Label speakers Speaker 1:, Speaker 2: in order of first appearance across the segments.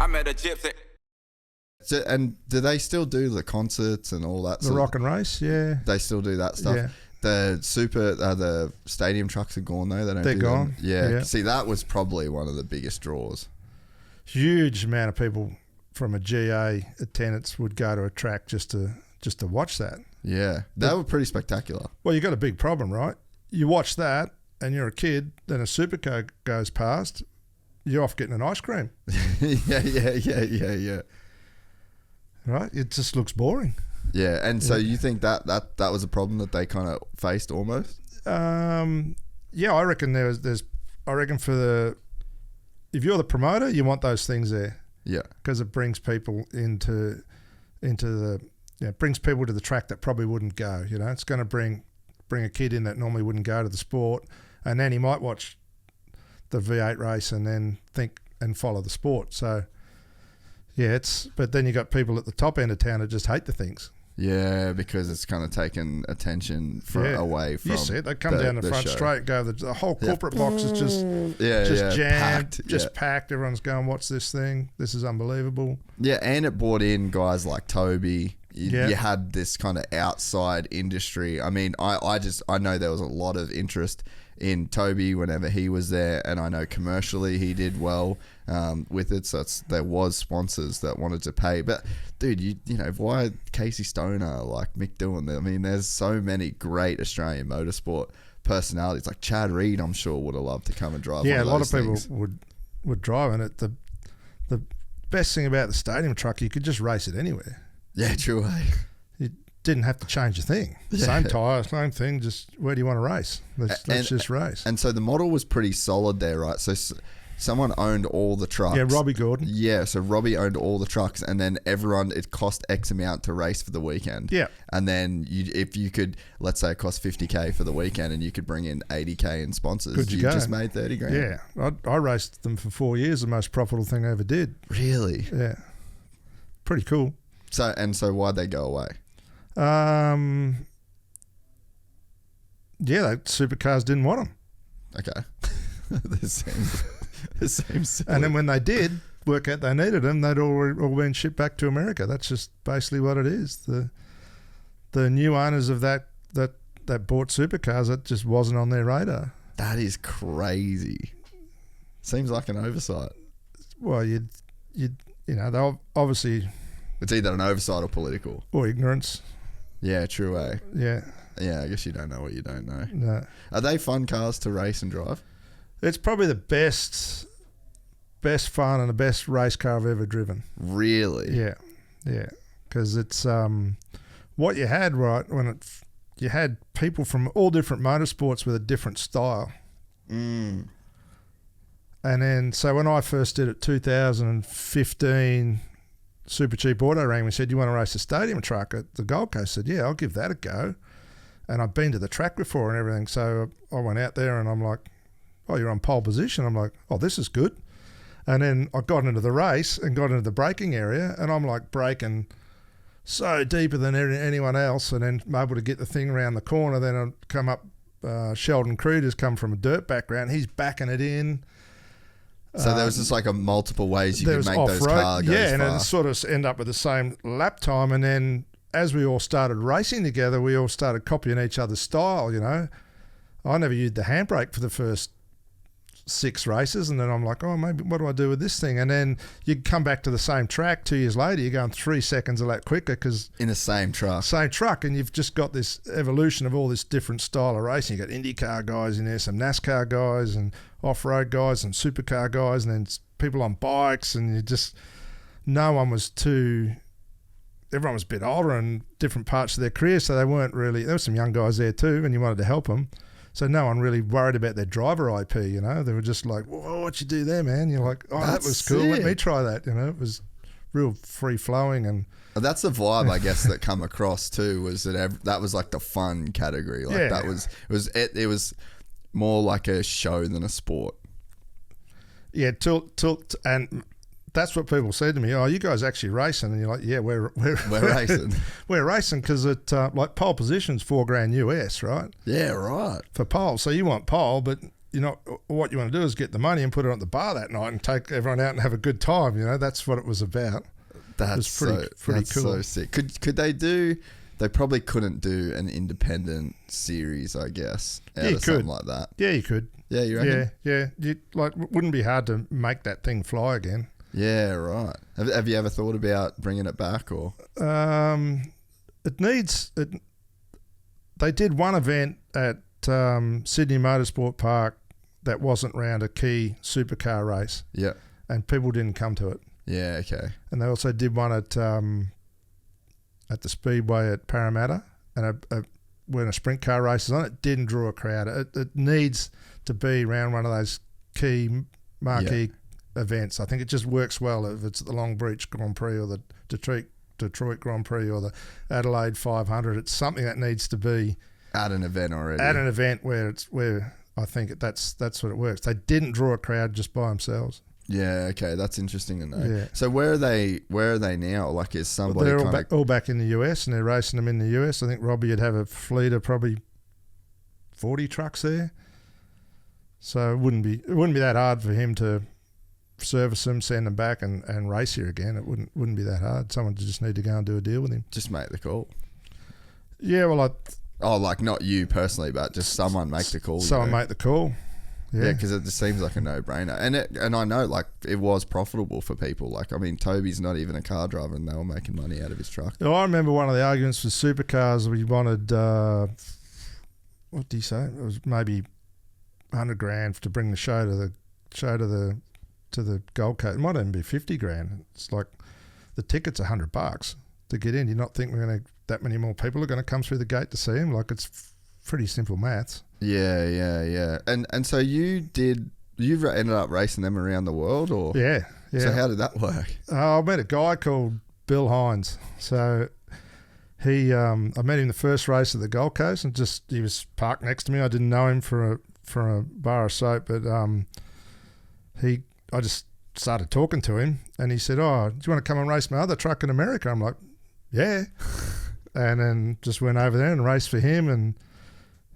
Speaker 1: I met a gypsy.
Speaker 2: So, and do they still do the concerts and all that?
Speaker 3: The rock and race, yeah.
Speaker 2: They still do that stuff.
Speaker 3: Yeah.
Speaker 2: The stadium trucks are gone though.
Speaker 3: They're gone.
Speaker 2: Yeah. See, that was probably one of the biggest draws.
Speaker 3: Huge amount of people from a GA attendance would go to a track just to watch that.
Speaker 2: Yeah, they were pretty spectacular.
Speaker 3: Well, you got a big problem, right? You watch that and you're a kid, then a supercar goes past, you're off getting an ice cream.
Speaker 2: Yeah.
Speaker 3: Right? It just looks boring.
Speaker 2: Yeah, and so you think that was a problem that they kind of faced almost?
Speaker 3: Yeah, I reckon I reckon if you're the promoter, you want those things there.
Speaker 2: Yeah.
Speaker 3: Because it brings people into the, brings people to the track that probably wouldn't go, It's going to bring a kid in that normally wouldn't go to the sport, and then he might watch the V8 race and then think and follow the sport. So, yeah, but then you got people at the top end of town that just hate the things.
Speaker 2: Yeah, because it's kind of taken attention away from.
Speaker 3: You see it. They come down the front
Speaker 2: show.
Speaker 3: straight, go the whole corporate box is just jammed, packed. Everyone's going, "What's this thing? This is unbelievable."
Speaker 2: Yeah, and it brought in guys like Toby. You had this kind of outside industry. I mean, I know there was a lot of interest in Toby whenever he was there, and I know commercially he did well with it. So there was sponsors that wanted to pay. But dude, you know why Casey Stoner, like Mick Doohan? I mean, there's so many great Australian motorsport personalities. Like Chad Reed, I'm sure would have loved to come and drive.
Speaker 3: Yeah,
Speaker 2: one of
Speaker 3: a lot
Speaker 2: those
Speaker 3: of people
Speaker 2: things.
Speaker 3: would drive in it. The best thing about the stadium truck, you could just race it anywhere.
Speaker 2: Yeah, true.
Speaker 3: You didn't have to change a thing. Same tyre, same thing. Just where do you want to race? Let's just race.
Speaker 2: And so the model was pretty solid there, right? So someone owned all the trucks.
Speaker 3: Yeah, Robbie Gordon.
Speaker 2: Yeah, so Robbie owned all the trucks, and then it cost X amount to race for the weekend.
Speaker 3: Yeah.
Speaker 2: And then if you could, let's say it cost $50K for the weekend, and you could bring in $80K in sponsors, you just made $30,000.
Speaker 3: Yeah, I raced them for 4 years. The most profitable thing I ever did.
Speaker 2: Really?
Speaker 3: Yeah. Pretty cool.
Speaker 2: So why'd they go away?
Speaker 3: Yeah, supercars didn't want them.
Speaker 2: Okay. This seems silly.
Speaker 3: And then when they did work out they needed them, they'd all been shipped back to America. That's just basically what it is. The new owners of that bought supercars, that just wasn't on their radar.
Speaker 2: That is crazy. Seems like an oversight.
Speaker 3: Well, they'll obviously.
Speaker 2: It's either an oversight or political.
Speaker 3: Or ignorance.
Speaker 2: Yeah, true, eh?
Speaker 3: Yeah.
Speaker 2: Yeah, I guess you don't know what you don't know.
Speaker 3: No.
Speaker 2: Are they fun cars to race and drive?
Speaker 3: It's probably the best fun and the best race car I've ever driven.
Speaker 2: Really?
Speaker 3: Yeah. Yeah. Because it's what you had, right, you had people from all different motorsports with a different style.
Speaker 2: Mm.
Speaker 3: And then, so when I first did it, 2015... Super Cheap Auto rang me and said, "You want to race a stadium truck at the Gold Coast?" I said, "Yeah, I'll give that a go." And I've been to the track before and everything. So I went out there and I'm like, "Oh, you're on pole position." I'm like, "Oh, this is good." And then I got into the race and got into the braking area, and I'm like braking so deeper than anyone else, and then I'm able to get the thing around the corner. Then I come up, Sheldon Cruder's come from a dirt background. He's backing it in.
Speaker 2: So there was just like multiple ways you could make those cars go
Speaker 3: and
Speaker 2: fast.
Speaker 3: it sort of end up with the same lap time. And then as we all started racing together, we all started copying each other's style, I never used the handbrake for the first 6 races, and then I'm like, oh, maybe what do I do with this thing? And then you come back to the same track 2 years later, you're going 3 seconds a lap quicker because
Speaker 2: in the same truck,
Speaker 3: and you've just got this evolution of all this different style of racing. You got IndyCar guys in there, some NASCAR guys, and off-road guys, and supercar guys, and then people on bikes, and everyone was a bit older and different parts of their career, so they weren't really. There were some young guys there too, and you wanted to help them. So no one really worried about their driver IP, They were just like, "Whoa, what'd you do there, man?" You're like, "Oh, that was cool. Let me try that." It was real free flowing, and
Speaker 2: that's the vibe, I guess, that come across too. Was that was like the fun category? Like that was it was more like a show than a sport.
Speaker 3: Yeah, and that's what people said to me. "Oh, you guys actually racing?" And you're like, "Yeah, we're
Speaker 2: racing.
Speaker 3: We're racing because it like pole position's $4,000 US, right?
Speaker 2: Yeah, right.
Speaker 3: For pole, so you want pole, but what you want to do is get the money and put it on the bar that night and take everyone out and have a good time. That's what it was about.
Speaker 2: That's
Speaker 3: pretty
Speaker 2: that's
Speaker 3: cool.
Speaker 2: so sick. Could they do? They probably couldn't do an independent series, I guess, out of something like that.
Speaker 3: Yeah, you could.
Speaker 2: Yeah, you reckon?
Speaker 3: Yeah. It wouldn't be hard to make that thing fly again.
Speaker 2: Yeah, right. Have you ever thought about bringing it back, or?
Speaker 3: It needs it. They did one event at Sydney Motorsport Park that wasn't round a key supercar race.
Speaker 2: Yeah.
Speaker 3: And people didn't come to it.
Speaker 2: Yeah. Okay.
Speaker 3: And they also did one at the Speedway at Parramatta, and when a sprint car race is on, it didn't draw a crowd. It needs to be around one of those key marquee events. I think it just works well if it's the Long Beach Grand Prix or the Detroit Grand Prix or the Adelaide 500. It's something that needs to be
Speaker 2: at an event already.
Speaker 3: At an event where I think that's what it works. They didn't draw a crowd just by themselves.
Speaker 2: Yeah, okay, that's interesting to know.
Speaker 3: Yeah.
Speaker 2: So where are they now? Like, is somebody
Speaker 3: they're all back in the US, and they're racing them in the US. I think Robbie would have a fleet of probably 40 trucks there. So it wouldn't be that hard for him to service them, send them back, and race here again. It wouldn't be that hard. Someone just need to go and do a deal with him.
Speaker 2: Just make the call.
Speaker 3: Yeah, well,
Speaker 2: like not you personally, but just someone make the call.
Speaker 3: Someone make the call.
Speaker 2: Yeah, because it just seems like a no-brainer, and I know like it was profitable for people. Like, I mean, Toby's not even a car driver, and they were making money out of his truck.
Speaker 3: I remember one of the arguments with supercars. We wanted what do you say? It was maybe $100,000 to bring the show to the Gold Coast. It might even be $50,000. It's like the ticket's $100 to get in. You not think that many more people are going to come through the gate to see him? Like, it's pretty simple maths.
Speaker 2: Yeah. And so you've ended up racing them around the world, or?
Speaker 3: Yeah.
Speaker 2: So how did that work?
Speaker 3: I met a guy called Bill Hines. So I met him the first race at the Gold Coast, and he was parked next to me. I didn't know him for a bar of soap, but I just started talking to him, and he said, "Oh, do you want to come and race my other truck in America?" I'm like, "Yeah," and then just went over there and raced for him, and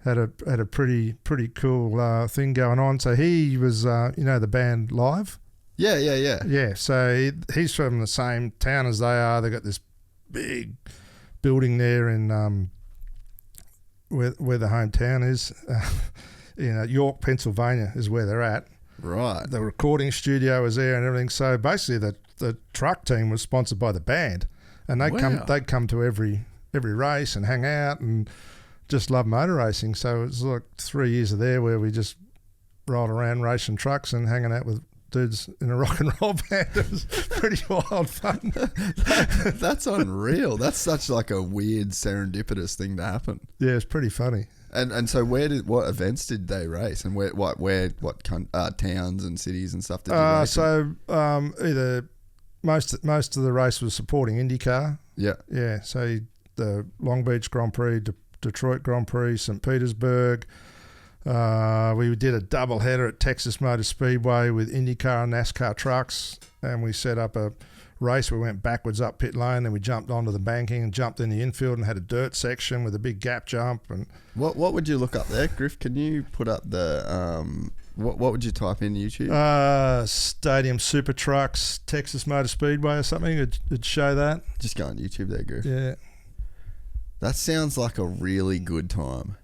Speaker 3: had a pretty cool thing going on. So he was, the band Live.
Speaker 2: Yeah.
Speaker 3: Yeah. So he's from the same town as they are. They got this big building there in where the hometown is. York, Pennsylvania is where they're at.
Speaker 2: Right.
Speaker 3: The recording studio was there and everything. So basically, the truck team was sponsored by the band, and they'd come to every race and hang out and just love motor racing. So it was like 3 years of there where we just rolled around racing trucks and hanging out with dudes in a rock and roll band. It was pretty wild fun.
Speaker 2: That's unreal. That's such like a weird serendipitous thing to happen.
Speaker 3: Yeah, it's pretty funny.
Speaker 2: And so what events did they race, and what towns and cities and stuff did you race?
Speaker 3: So either most of the race was supporting IndyCar. Yeah. So the Long Beach Grand Prix, Detroit Grand Prix, St. Petersburg. We did a double header at Texas Motor Speedway with IndyCar and NASCAR trucks, and we set up a race. We went backwards up pit lane, then we jumped onto the banking and jumped in the infield and had a dirt section with a big gap jump. And
Speaker 2: what would you look up there, Griff? Can you put up the what would you type in YouTube?
Speaker 3: Stadium Super Trucks, Texas Motor Speedway or something. It'd show that.
Speaker 2: Just go on YouTube there, Griff.
Speaker 3: Yeah.
Speaker 2: That sounds like a really good time.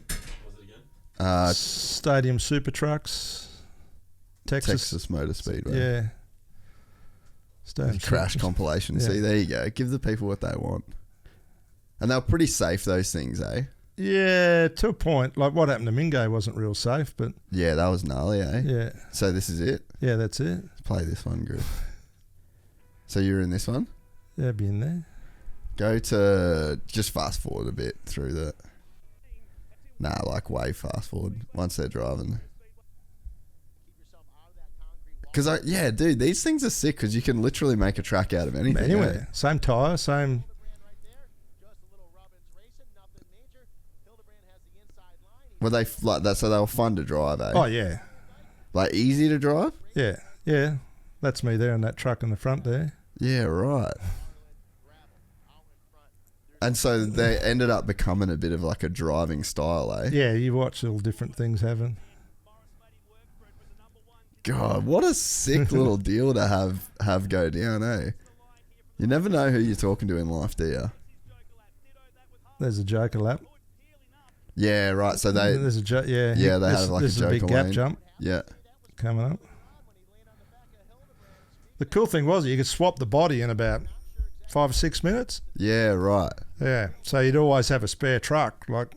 Speaker 1: What was it again?
Speaker 3: Stadium Super Trucks,
Speaker 2: Texas Motor Speedway.
Speaker 3: Yeah. Stadium
Speaker 2: Crash compilation. Yeah. See, there you go. Give the people what they want. And they're pretty safe, those things, eh?
Speaker 3: Yeah, to a point. Like what happened to Mingo wasn't real safe, but...
Speaker 2: Yeah, that was gnarly, eh?
Speaker 3: Yeah.
Speaker 2: So this is it?
Speaker 3: Yeah, that's it.
Speaker 2: Let's play this one, Griff. So you're in this one?
Speaker 3: Yeah, I'd be in there.
Speaker 2: Go to... Just fast forward a bit through the... Nah, like way fast forward once they're driving. Because dude, these things are sick because you can literally make a track out of anything.
Speaker 3: Anywhere. Same tyre, same...
Speaker 2: Were they like that? So they were fun to drive, eh?
Speaker 3: Oh, yeah.
Speaker 2: Like easy to drive?
Speaker 3: Yeah. That's me there in that truck in the front there.
Speaker 2: Yeah, right. And so they ended up becoming a bit of like a driving style, eh?
Speaker 3: Yeah, you watch all different things happen.
Speaker 2: God, what a sick little deal to have go down, eh? You never know who you're talking to in life, do you?
Speaker 3: There's a Joker lap.
Speaker 2: Yeah, right. So they...
Speaker 3: There's a
Speaker 2: they have like a
Speaker 3: this is
Speaker 2: Joker
Speaker 3: a big gap
Speaker 2: lane.
Speaker 3: jump
Speaker 2: Yeah.
Speaker 3: coming up. The cool thing was you could swap the body in about 5 or 6 minutes.
Speaker 2: Yeah, right.
Speaker 3: Yeah, so you'd always have a spare truck. Like,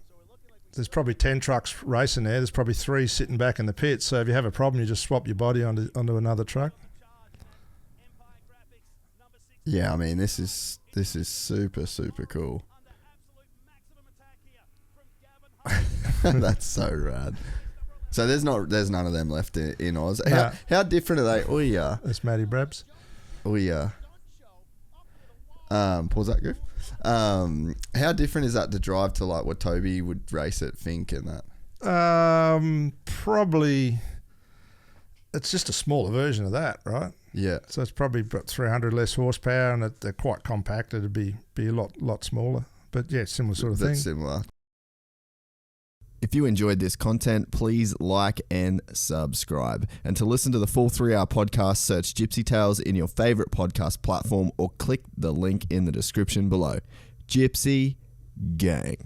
Speaker 3: there's probably 10 trucks racing there. There's probably 3 sitting back in the pit. So if you have a problem, you just swap your body onto another truck.
Speaker 2: Yeah, I mean, this is super, super cool. That's so rad. So there's none of them left in Oz. How different are they? Oh yeah,
Speaker 3: that's Matty Brabs.
Speaker 2: Oh yeah. Pause that, Griff. How different is that to drive to like what Toby would race at Fink and that?
Speaker 3: Probably. It's just a smaller version of that, right?
Speaker 2: Yeah.
Speaker 3: So it's probably about 300 less horsepower, and they're quite compact. It'd be a lot smaller, but yeah, similar sort of thing.
Speaker 2: That's similar. If you enjoyed this content, please like and subscribe. And to listen to the full 3-hour podcast, search Gypsy Tales in your favorite podcast platform or click the link in the description below. Gypsy Gang.